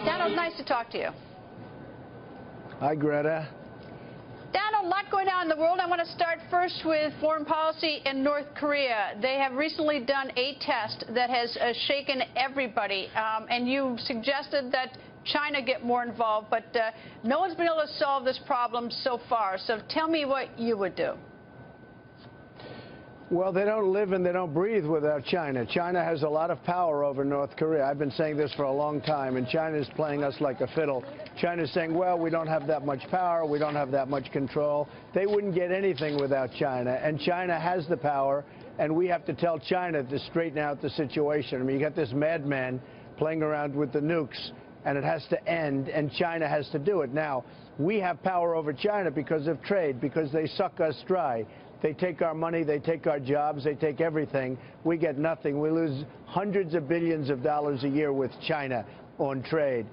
Donald, nice to talk to you. Hi, Greta. Donald, a lot going on in the world. I want to start first with foreign policy in North Korea. They have recently done a test that has shaken everybody, and you suggested that China get more involved, but no one's been able to solve this problem so far. So tell me what you would do. Well, they don't live and they don't breathe without China. China has a lot of power over North Korea. I've been saying this for a long time, and China is playing us like a fiddle. China's saying, well, we don't have that much power, we don't have that much control. They wouldn't get anything without China, and China has the power, and we have to tell China to straighten out the situation. I mean, you got this madman playing around with the nukes, and it has to end, and China has to do it. Now, we have power over China because of trade, because they suck us dry. They take our money, they take our jobs, they take everything. We get nothing. We lose hundreds of billions of dollars a year with China on trade.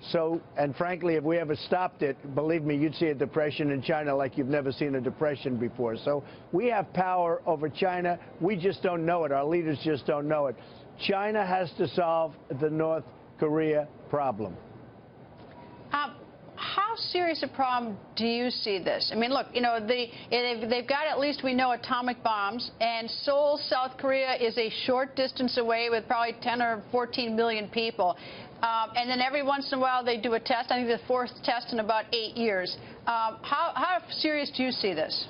So, and frankly, if we ever stopped it, believe me, you'd see a depression in China like you've never seen a depression before. So we have power over China. We just don't know it. Our leaders just don't know it. China has to solve the North Korea problem. How serious a problem do you see this? I mean, look, you know, they've got, at least we know, atomic bombs, and Seoul, South Korea is a short distance away with probably 10 or 14 million people. And then every once in a while they do a test. I think the fourth test in about 8 years. How serious do you see this?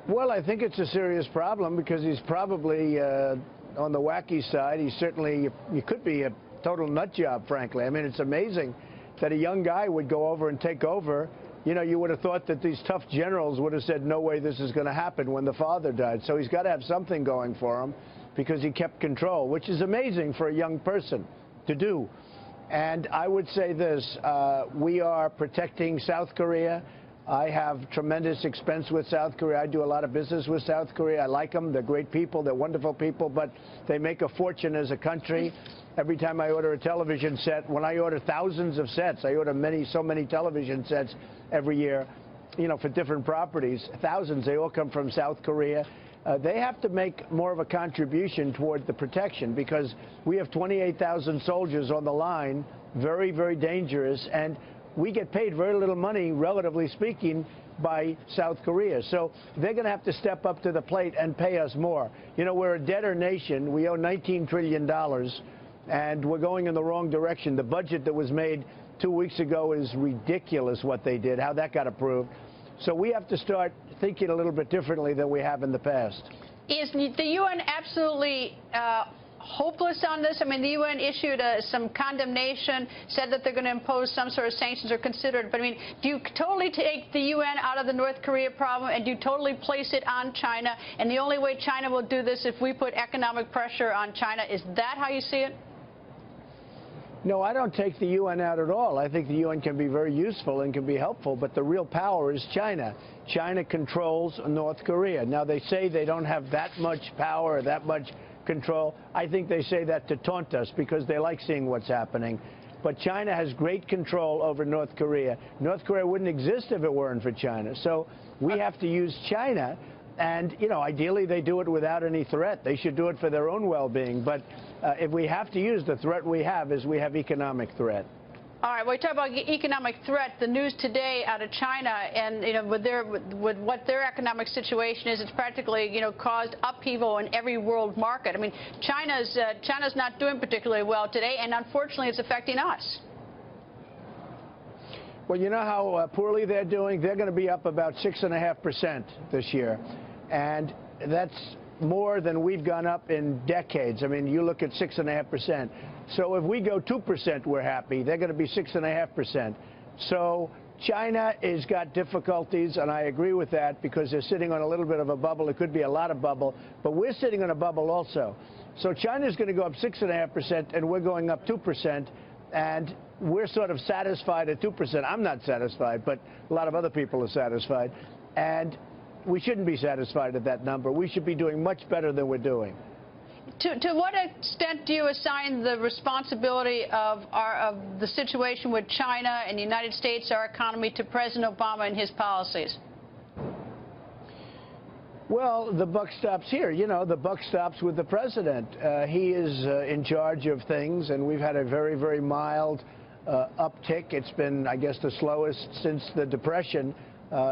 Well, I think it's a serious problem because he's probably on the wacky side. He certainly, he could be a total nut job, frankly. I mean, it's amazing that a young guy would go over and take over. You know, you would have thought that these tough generals would have said, no way this is going to happen when the father died. So he's got to have something going for him because he kept control, which is amazing for a young person to do. And I would say this, we are protecting South Korea. I have tremendous expense with South Korea. I do a lot of business with South Korea. I like them. They're great people. They're wonderful people, but they make a fortune as a country. Every time I order a television set, when I order thousands of sets, I order so many television sets every year, you know, for different properties, thousands, they all come from South Korea. They have to make more of a contribution toward the protection because we have 28,000 soldiers on the line, very, very dangerous, and we get paid very little money, relatively speaking, by South Korea. So they're going to have to step up to the plate and pay us more. You know, we're a debtor nation. We owe $19 trillion. And we're going in the wrong direction. The budget that was made 2 weeks ago is ridiculous what they did, how that got approved. So we have to start thinking a little bit differently than we have in the past. Is the UN absolutely hopeless on this? I mean, the UN issued some condemnation, said that they're going to impose some sort of sanctions or consider it. But, I mean, do you totally take the UN out of the North Korea problem and do you totally place it on China? And the only way China will do this if we put economic pressure on China. Is that how you see it? No, I don't take the UN out at all. I think the UN can be very useful and can be helpful, but the real power is China. China controls North Korea. Now, they say they don't have that much power or that much control. I think they say that to taunt us because they like seeing what's happening. But China has great control over North Korea. North Korea wouldn't exist if it weren't for China. So we have to use China. And, you know, ideally they do it without any threat. They should do it for their own well-being. But if we have to use the threat we have is we have economic threat. All right, well, we talk about economic threat. The news today out of China, and you know, with what their economic situation is, it's practically, you know, caused upheaval in every world market. I mean, China's not doing particularly well today, and unfortunately, it's affecting us. Well, you know how poorly they're doing? They're going to be up about 6.5% this year, and that's more than we've gone up in decades. I mean, you look at 6.5%. So if we go 2%, we're happy. They're going to be 6.5%. So China has got difficulties, and I agree with that because they're sitting on a little bit of a bubble. It could be a lot of bubble, but we're sitting on a bubble also. So China's going to go up 6.5%, and we're going up 2%, and we're sort of satisfied at 2%. I'm not satisfied, but a lot of other people are satisfied. And we shouldn't be satisfied at that number. We should be doing much better than we're doing. To what extent do you assign the responsibility of the situation with China and the United States, our economy, to President Obama and his policies? Well, the buck stops here. You know, the buck stops with the president. He is in charge of things, and we've had a very, very mild uptick. It's been, I guess, the slowest since the Depression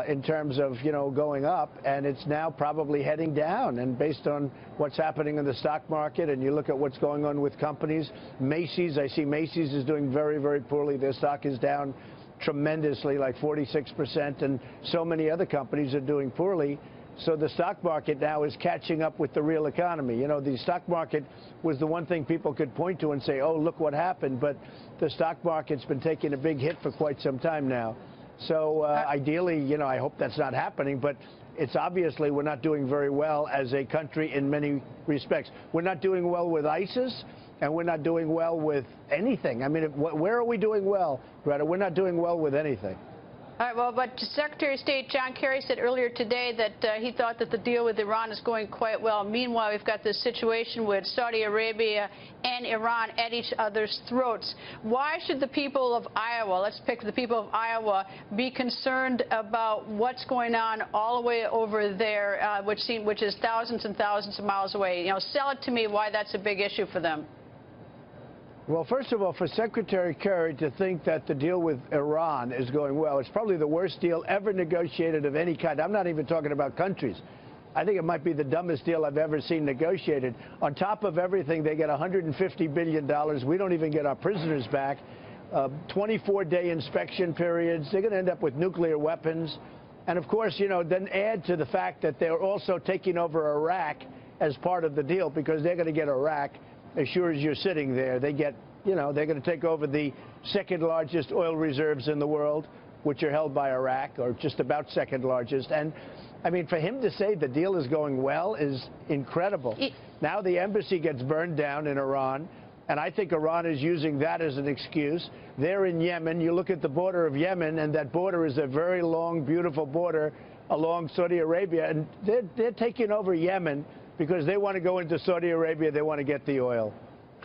in terms of, you know, going up, and it's now probably heading down. And based on what's happening in the stock market, and you look at what's going on with companies, Macy's, I see Macy's is doing very, very poorly. Their stock is down tremendously, like 46%, and so many other companies are doing poorly. So the stock market now is catching up with the real economy. You know, the stock market was the one thing people could point to and say, oh, look what happened. But the stock market's been taking a big hit for quite some time now. So ideally, you know, I hope that's not happening. But it's obviously we're not doing very well as a country in many respects. We're not doing well with ISIS, and we're not doing well with anything. I mean, where are we doing well, Greta? We're not doing well with anything. All right, well, but Secretary of State John Kerry said earlier today that he thought that the deal with Iran is going quite well. Meanwhile, we've got this situation with Saudi Arabia and Iran at each other's throats. Why should the people of Iowa, let's pick the people of Iowa, be concerned about what's going on all the way over there, which is thousands and thousands of miles away? You know, sell it to me why that's a big issue for them. Well, first of all, for Secretary Kerry to think that the deal with Iran is going well, it's probably the worst deal ever negotiated of any kind. I'm not even talking about countries. I think it might be the dumbest deal I've ever seen negotiated. On top of everything, they get $150 billion. We don't even get our prisoners back. 24-day inspection periods. They're going to end up with nuclear weapons. And, of course, you know, then add to the fact that they're also taking over Iraq as part of the deal, because they're going to get Iraq. As sure as you're sitting there, they get, you know, they're going to take over the second largest oil reserves in the world, which are held by Iraq, or just about second largest. And, I mean, for him to say the deal is going well is incredible. Now the embassy gets burned down in Iran, and I think Iran is using that as an excuse. They're in Yemen. You look at the border of Yemen, and that border is a very long, beautiful border along Saudi Arabia, and they're taking over Yemen because they want to go into Saudi Arabia. They want to get the oil.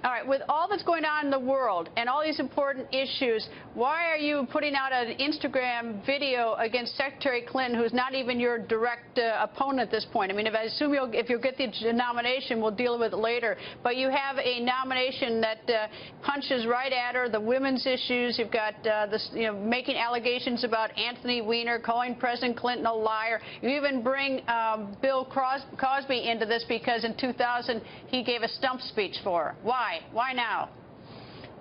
All right, with all that's going on in the world and all these important issues, why are you putting out an Instagram video against Secretary Clinton, who's not even your direct opponent at this point? I mean, I assume if you get the nomination, we'll deal with it later. But you have a nomination that punches right at her, the women's issues. You've got this, you know, making allegations about Anthony Weiner, calling President Clinton a liar. You even bring Bill Cosby into this because in 2000 he gave a stump speech for her. Why? Why now?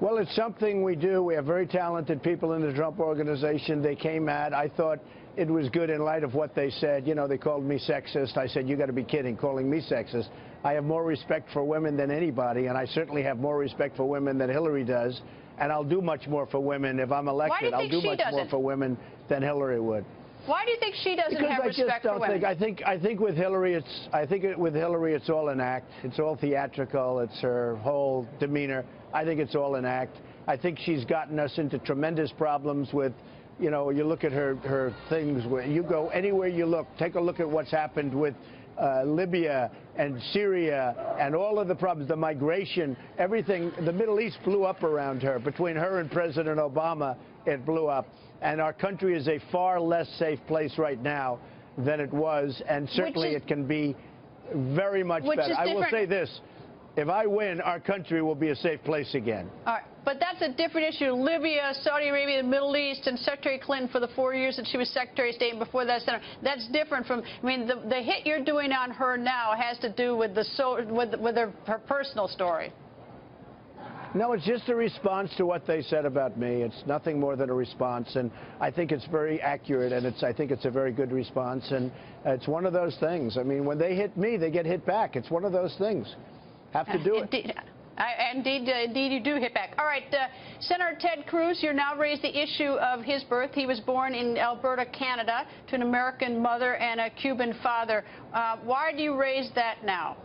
Well, it's something we do. We have very talented people in the Trump organization. They came at, I thought it was good in light of what they said. You know, they called me sexist. I said, you got to be kidding, calling me sexist. I have more respect for women than anybody, and I certainly have more respect for women than Hillary does. And I'll do much more for women if I'm elected. I'll do much more for women than Hillary would. Why do you think she doesn't have respect for women? I think with Hillary, it's all an act. It's all theatrical. It's her whole demeanor. I think it's all an act. I think she's gotten us into tremendous problems with, you know, you look at her things. Where you go anywhere you look, take a look at what's happened with Libya and Syria and all of the problems, the migration, everything. The Middle East blew up around her. Between her and President Obama, it blew up. And our country is a far less safe place right now than it was, and certainly it can be very much better. I will say this. If I win, our country will be a safe place again. All right. But that's a different issue. Libya, Saudi Arabia, the Middle East, and Secretary Clinton for the 4 years that she was Secretary of State and before that, Senator. That's different from, I mean, the hit you're doing on her now has to do with her personal story. No, it's just a response to what they said about me. It's nothing more than a response, and I think it's very accurate, and I think it's a very good response, and it's one of those things. I mean, when they hit me, they get hit back. It's one of those things. Have to do it. Indeed, you do hit back. All right, Senator Ted Cruz, you're now raised the issue of his birth. He was born in Alberta, Canada, to an American mother and a Cuban father. Why do you raise that now?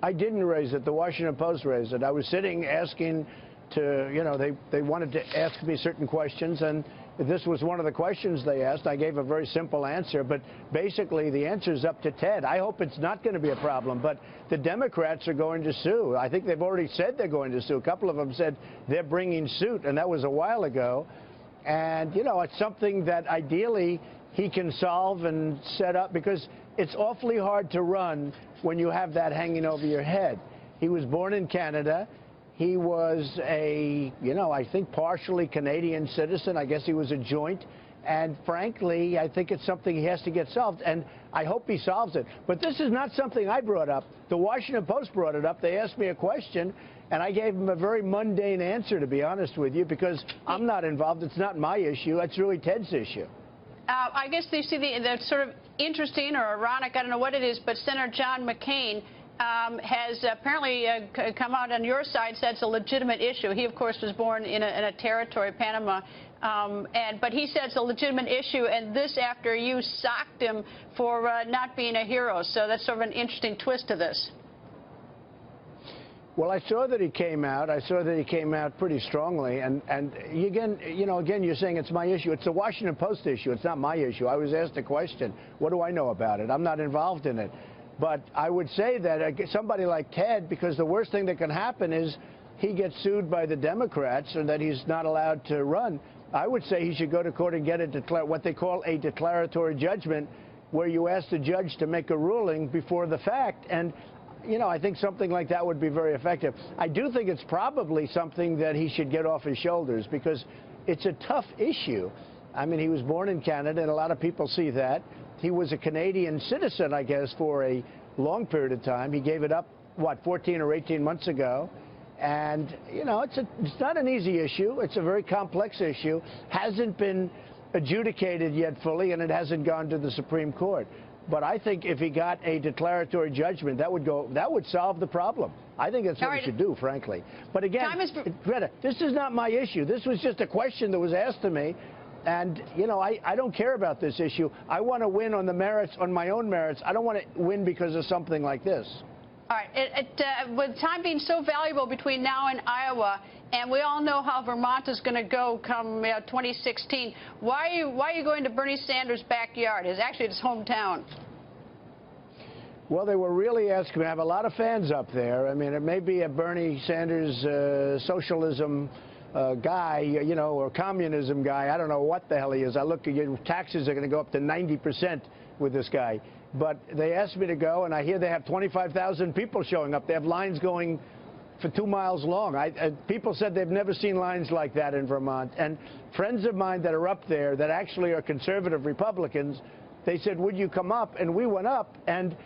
I didn't raise it. The Washington Post raised it. I was sitting asking to, you know, they wanted to ask me certain questions, and this was one of the questions they asked. I gave a very simple answer, but basically the answer is up to Ted. I hope it's not going to be a problem, but the Democrats are going to sue. I think they've already said they're going to sue. A couple of them said they're bringing suit, and that was a while ago. And, you know, it's something that ideally he can solve and set up, because it's awfully hard to run when you have that hanging over your head. He was born in Canada. He was a, I think partially Canadian citizen. I guess he was a joint. And frankly, I think it's something he has to get solved, and I hope he solves it. But this is not something I brought up. The Washington Post brought it up. They asked me a question, and I gave them a very mundane answer, to be honest with you, because I'm not involved. It's not my issue. It's really Ted's issue. I guess you see the sort of interesting or ironic, I don't know what it is, but Senator John McCain has apparently come out on your side, said it's a legitimate issue. He, of course, was born in a territory, Panama, but he said it's a legitimate issue, and this after you socked him for not being a hero. So that's sort of an interesting twist to this. Well, I saw that he came out. I saw that he came out pretty strongly. And again, you're saying it's my issue. It's the Washington Post issue. It's not my issue. I was asked a question. What do I know about it? I'm not involved in it. But I would say that somebody like Ted, because the worst thing that can happen is he gets sued by the Democrats and that he's not allowed to run. I would say he should go to court and get what they call a declaratory judgment, where you ask the judge to make a ruling before the fact. And I think something like that would be very effective. I do think it's probably something that he should get off his shoulders, because it's a tough issue. I mean, he was born in Canada, and a lot of people see that. He was a Canadian citizen, I guess, for a long period of time. He gave it up, 14 or 18 months ago. And, it's not an easy issue. It's a very complex issue. Hasn't been adjudicated yet fully, and it hasn't gone to the Supreme Court. But I think if he got a declaratory judgment, that would solve the problem. I think that's what he should do, frankly. But again, Greta, this is not my issue. This was just a question that was asked to me. And, I don't care about this issue. I want to win on the merits, on my own merits. I don't want to win because of something like this. All right. With time being so valuable between now and Iowa, and we all know how Vermont is going to go come 2016, why are you going to Bernie Sanders' backyard? It's actually his hometown. Well, they were really asking me. I have a lot of fans up there. I mean, it may be a Bernie Sanders socialism guy, or communism guy. I don't know what the hell he is. I look at your taxes are going to go up to 90% with this guy. But they asked me to go, and I hear they have 25,000 people showing up. They have lines going for 2 miles long. People said they've never seen lines like that in Vermont. And friends of mine that are up there that actually are conservative Republicans, they said, would you come up? And we went up, and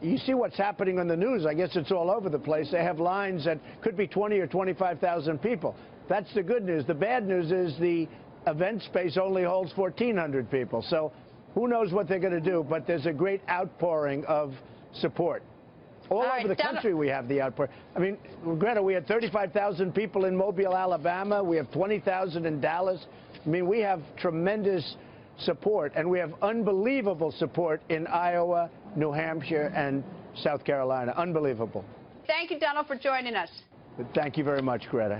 you see what's happening on the news. I guess it's all over the place. They have lines that could be 20 or 25,000 people. That's the good news. The bad news is the event space only holds 1,400 people. So who knows what they're going to do, but there's a great outpouring of support. All over the country we have the outpouring. I mean, Greta, we had 35,000 people in Mobile, Alabama. We have 20,000 in Dallas. I mean, we have tremendous support, and we have unbelievable support in Iowa, New Hampshire, and South Carolina. Unbelievable. Thank you, Donald, for joining us. Thank you very much, Greta.